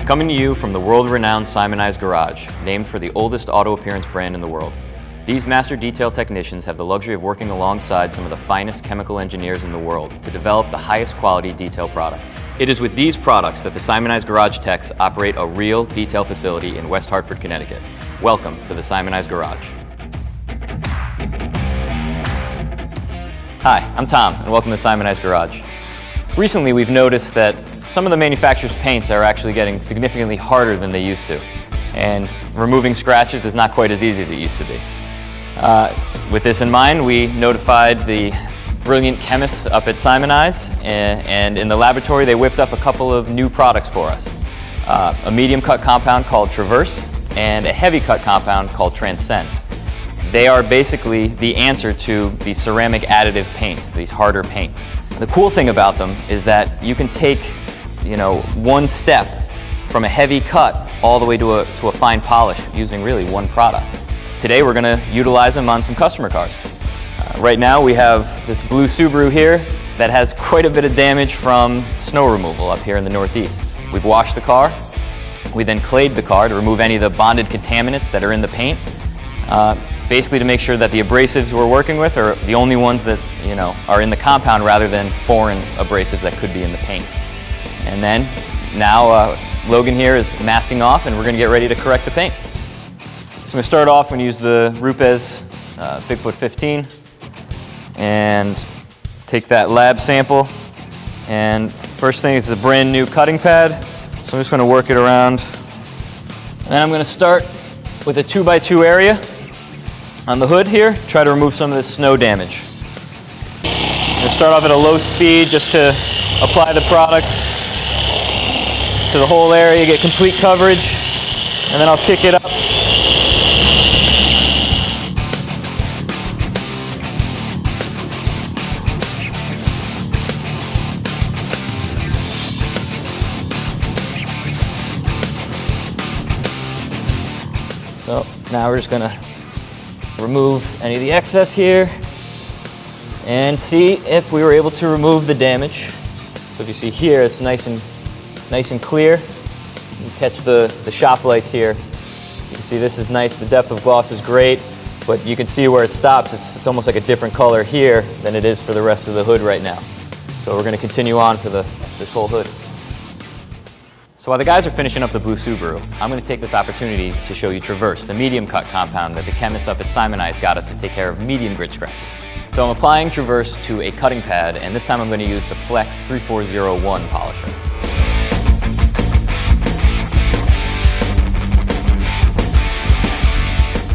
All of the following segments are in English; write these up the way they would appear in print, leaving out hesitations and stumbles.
Coming to you from the world-renowned Simoniz garage, named for the oldest auto appearance brand in the world. These master detail technicians have the luxury of working alongside some of the finest chemical engineers in the world to develop the highest quality detail products. It is with these products that the Simoniz garage techs operate a real detail facility in West Hartford, Connecticut. Welcome to the Simoniz garage. Hi, I'm Tom, and welcome to Simoniz garage. Recently, we've noticed that some of the manufacturer's paints are actually getting significantly harder than they used to, and removing scratches is not quite as easy as it used to be. With this in mind, we notified the brilliant chemists up at Simoniz, and in the laboratory they whipped up a couple of new products for us. A medium cut compound called Traverse and a heavy cut compound called Transcend. They are basically the answer to the ceramic additive paints, these harder paints. The cool thing about them is that you can take one step from a heavy cut all the way to a fine polish using really one product. Today we're going to utilize them on some customer cars. Right now we have this blue Subaru here that has quite a bit of damage from snow removal up here in the Northeast. We've washed the car. We then clayed the car to remove any of the bonded contaminants that are in the paint, basically to make sure that the abrasives we're working with are the only ones that are in the compound rather than foreign abrasives that could be in the paint. And then now Logan here is masking off, and we're going to get ready to correct the paint. So I'm going to start off, I'm going to use the Rupes Bigfoot 15 and take that lab sample. And first thing is a brand new cutting pad, so I'm just going to work it around. And then I'm going to start with a 2x2 area on the hood here, try to remove some of this snow damage. I'm going to start off at a low speed just to apply the product to the whole area, get complete coverage, and then I'll kick it up. So now we're just going to remove any of the excess here and see if we were able to remove the damage. So if you see here, it's nice and clear. You catch the shop lights here. You can see this is nice. The depth of gloss is great, but you can see where it stops. It's almost like a different color here than it is for the rest of the hood right now. So we're going to continue on for this whole hood. So while the guys are finishing up the blue Subaru, I'm going to take this opportunity to show you Traverse, the medium cut compound that the chemists up at Simoniz got us to take care of medium grit scratches. So I'm applying Traverse to a cutting pad, and this time I'm going to use the Flex 3401 polisher.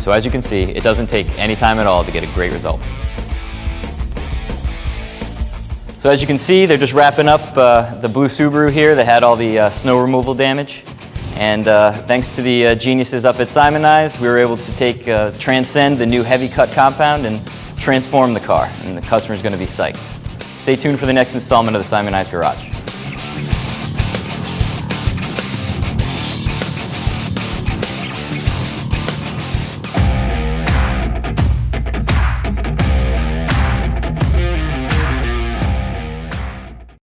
So as you can see, it doesn't take any time at all to get a great result. So as you can see, they're just wrapping up the blue Subaru here that had all the snow removal damage. And thanks to the geniuses up at Simoniz, we were able to take Transcend, the new heavy cut compound, and transform the car. And the customer's going to be psyched. Stay tuned for the next installment of the Simoniz Garage.